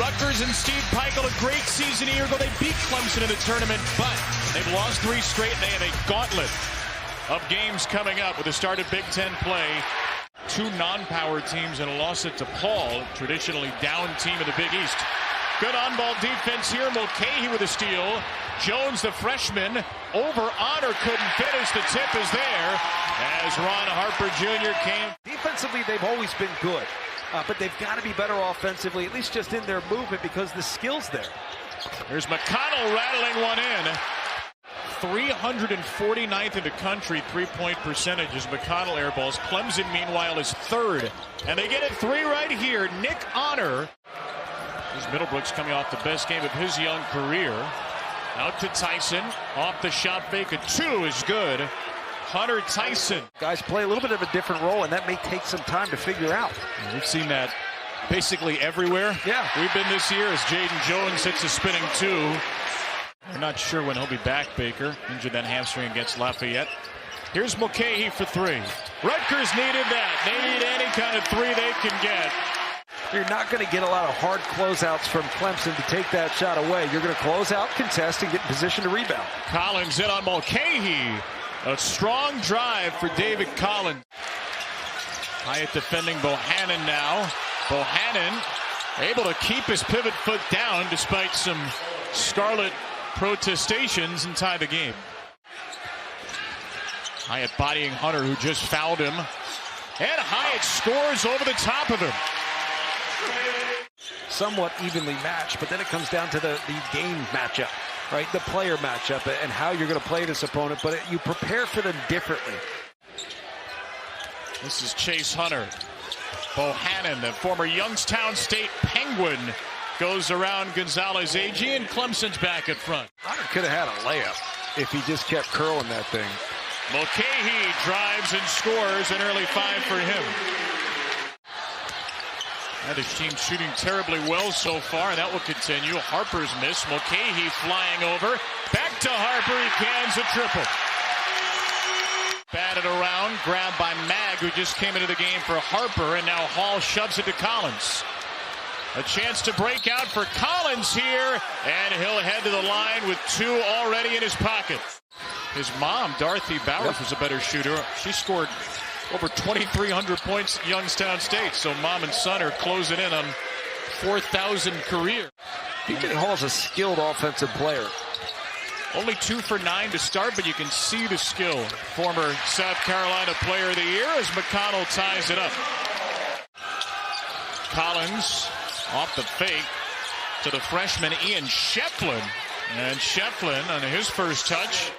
Rutgers and Steve Peichel, a great season a year ago. They beat Clemson in the tournament, but they've lost 3 straight. They have a gauntlet of games coming up with the start of Big Ten play. 2 non-power teams and a loss at DePaul, traditionally down team of the Big East. Good on-ball defense here. Mulcahy with a steal. Jones, the freshman, over Honor, couldn't finish. The tip is there as Ron Harper Jr. came. Defensively, they've always been good, but they've got to be better offensively, at least just in their movement, because the skill's there. Here's McConnell rattling one in. 349th in the country, 3-point percentages. McConnell airballs. Clemson, meanwhile, is 3rd. And they get it 3 right here. Nick Honor. This Middlebrook's coming off the best game of his young career. Out to Tyson. Off the shot fake. A 2 is good. Hunter Tyson. Guys play a little bit of a different role, and that may take some time to figure out. We've seen that basically everywhere. Yeah. We've been this year as Jaden Jones hits a spinning 2. We're not sure when he'll be back, Baker. Injured that hamstring against Lafayette. Here's Mulcahy for 3. Rutgers needed that. They need any kind of 3 they can get. You're not going to get a lot of hard closeouts from Clemson to take that shot away. You're going to close out, contest, and get in position to rebound. Collins in on Mulcahy. A strong drive for David Collins. Hyatt defending Bohannon now. Bohannon able to keep his pivot foot down despite some Scarlet protestations and tie the game. Hyatt bodying Hunter, who just fouled him. And Hyatt scores over the top of him. Somewhat evenly matched, but then it comes down to the game matchup, right? The player matchup and how you're going to play this opponent, but you prepare for them differently. This is Chase Hunter. Bohannon, the former Youngstown State Penguin, goes around Gonzalez-Agee, and Clemson's back at front. Hunter could have had a layup if he just kept curling that thing. Mulcahy drives and scores, an early 5 for him. This team shooting terribly well so far, and that will continue. Harper's miss. Mulcahy flying over. Back to Harper. He cans a triple. Batted around. Grabbed by Mag, who just came into the game for Harper, and now Hall shoves it to Collins. A chance to break out for Collins here, and he'll head to the line with 2 already in his pocket. His mom, Dorothy Bowers, was a better shooter. She scored over 2,300 points at Youngstown State, so mom and son are closing in on 4,000 career. DJ Hall's a skilled offensive player. Only 2 for 9 to start, but you can see the skill. Former South Carolina Player of the Year as McConnell ties it up. Collins off the fake to the freshman Ian Shefflin. And Shefflin on his first touch.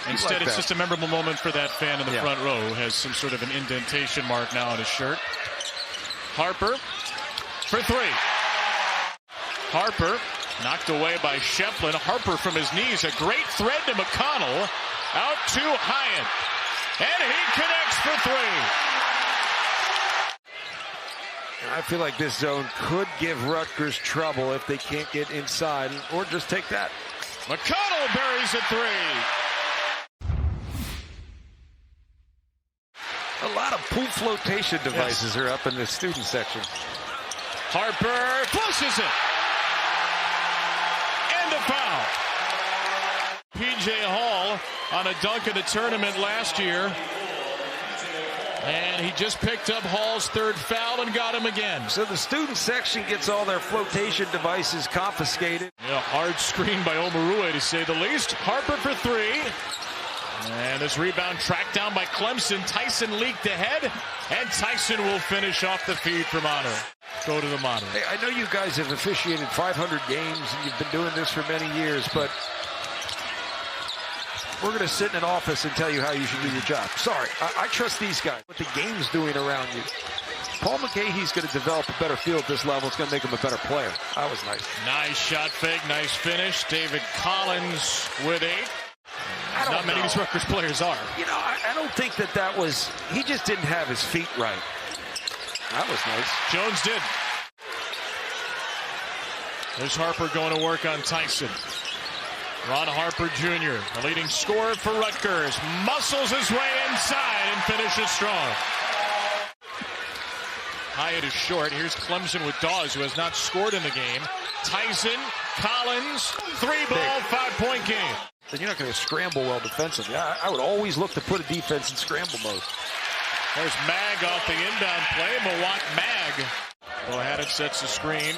Instead, it's just a memorable moment for that fan in the front row who has some sort of an indentation mark now on his shirt. Harper for 3. Harper knocked away by Shefflin. Harper from his knees. A great thread to McConnell. Out to Hyatt. And he connects for 3. I feel like this zone could give Rutgers trouble if they can't get inside, or just take that. McConnell buries a 3. A lot of pool flotation devices are up in the student section. Harper flushes it. And a foul. P.J. Hall on a dunk in the tournament last year. And he just picked up Hall's 3rd foul and got him again. So the student section gets all their flotation devices confiscated. A hard screen by Omarue, to say the least. Harper for 3. And this rebound tracked down by Clemson. Tyson leaked ahead, and Tyson will finish off the feed from Honor. Go to the monitor. Hey, I know you guys have officiated 500 games, and you've been doing this for many years, but we're going to sit in an office and tell you how you should do your job. Sorry, I trust these guys. What the game's doing around you. Paul Mulcahy's going to develop a better feel at this level. It's going to make him a better player. That was nice. Nice shot fake, nice finish. David Collins with 8. Not many of these Rutgers players are. You know, I don't think that was, he just didn't have his feet right. That was nice. Jones did. There's Harper going to work on Tyson. Ron Harper Jr., the leading scorer for Rutgers, muscles his way inside and finishes strong. Hyatt is short. Here's Clemson with Dawes, who has not scored in the game. Tyson, Collins, 3-ball, 5-point game. Then you're not going to scramble well defensively. I would always look to put a defense in scramble mode. There's Mag off the inbound play. Mawak Mag. Bohannon sets the screen.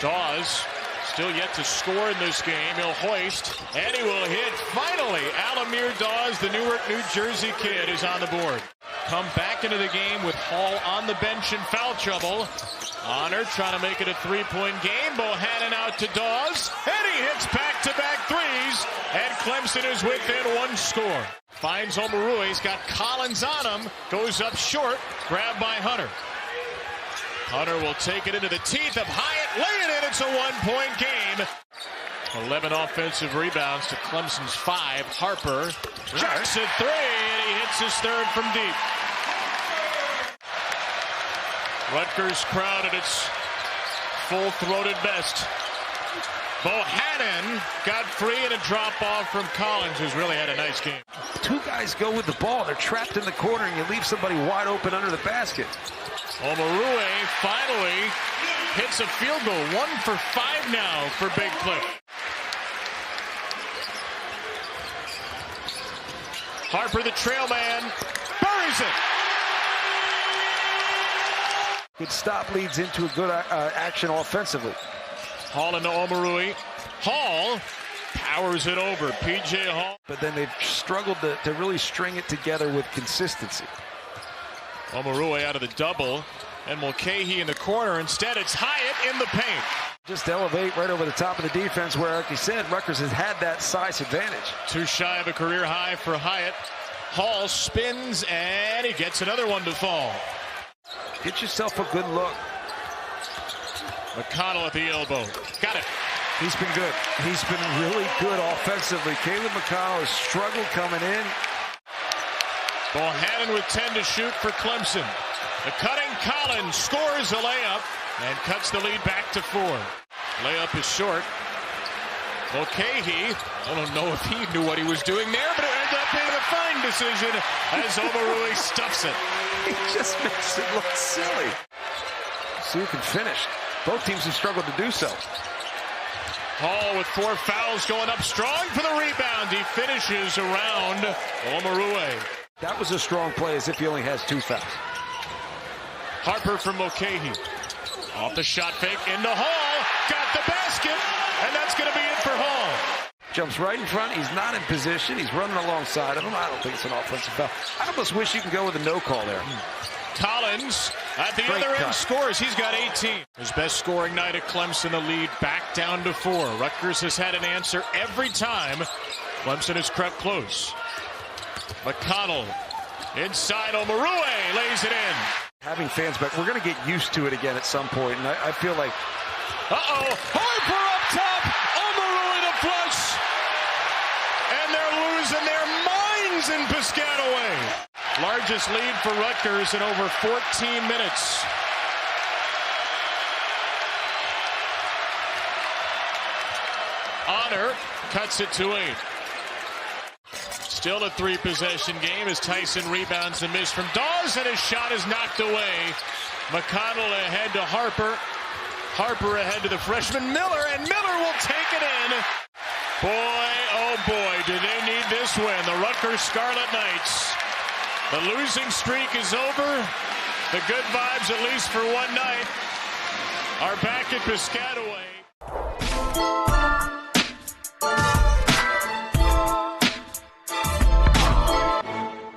Dawes still yet to score in this game. He'll hoist, and he will hit. Finally, Alamir Dawes, the Newark, New Jersey kid, is on the board. Come back into the game with Hall on the bench in foul trouble. Honor trying to make it a 3-point game. Bohannon out to Dawes, and he hits back-to-back threes, and Clemson is within one score. Finds Omarue. He's got Collins on him. Goes up short. Grabbed by Hunter. Hunter will take it into the teeth of Hyatt. Lay it in. It's a 1-point game. 11 offensive rebounds to Clemson's 5. Harper chucks a 3, and he hits his third from deep. Rutgers crowd at its full-throated best. Bohannon got free and a drop-off from Collins, who's really had a nice game. Two guys go with the ball. They're trapped in the corner, and you leave somebody wide open under the basket. Omarue finally hits a field goal. 1 for 5 now for Big Cliff. Harper, the trail man, buries it. Good stop leads into a good action offensively. Hall into Omarue. Hall powers it over. P.J. Hall. But then they've struggled to really string it together with consistency. Omarue out of the double. And Mulcahy in the corner. Instead, it's Hyatt in the paint. Just elevate right over the top of the defense where, like you said, Rutgers has had that size advantage. Too shy of a career high for Hyatt. Hall spins, and he gets another one to fall. Get yourself a good look. McConnell at the elbow. Got it. He's been good. He's been really good offensively. Caleb McConnell has struggled coming in. Bohannon with 10 to shoot for Clemson. The cutting Collins scores a layup and cuts the lead back to 4. Layup is short. Mulcahy, I don't know if he knew what he was doing there, but it ended up being a fine decision as Omarue stuffs it. He just makes it look silly. See who can finish. Both teams have struggled to do so. Hall with 4 fouls going up strong for the rebound. He finishes around Omarue. That was a strong play, as if he only has 2 fouls. Harper from Mulcahy. Off the shot fake into Hall. Got the basket, and that's going to be it for Hall. Jumps right in front. He's not in position. He's running alongside of him. I don't think it's an offensive foul. I almost wish you could go with a no call there. Collins at the other end scores. He's got 18. His best scoring night at Clemson, the lead back down to 4. Rutgers has had an answer every time Clemson has crept close. McConnell inside. Omarue lays it in. Having fans back, we're going to get used to it again at some point, and I feel like... Harper up top. Omarue the flush. And they're losing their minds in Piscataway. Largest lead for Rutgers in over 14 minutes. Honor cuts it to 8. Still a 3-possession game as Tyson rebounds the miss from Dawes, and his shot is knocked away. McConnell ahead to Harper. Harper ahead to the freshman Miller, and Miller will take it in. Boy, oh boy, do they need this win. The Rutgers Scarlet Knights. The losing streak is over. The good vibes, at least for one night, are back at Piscataway.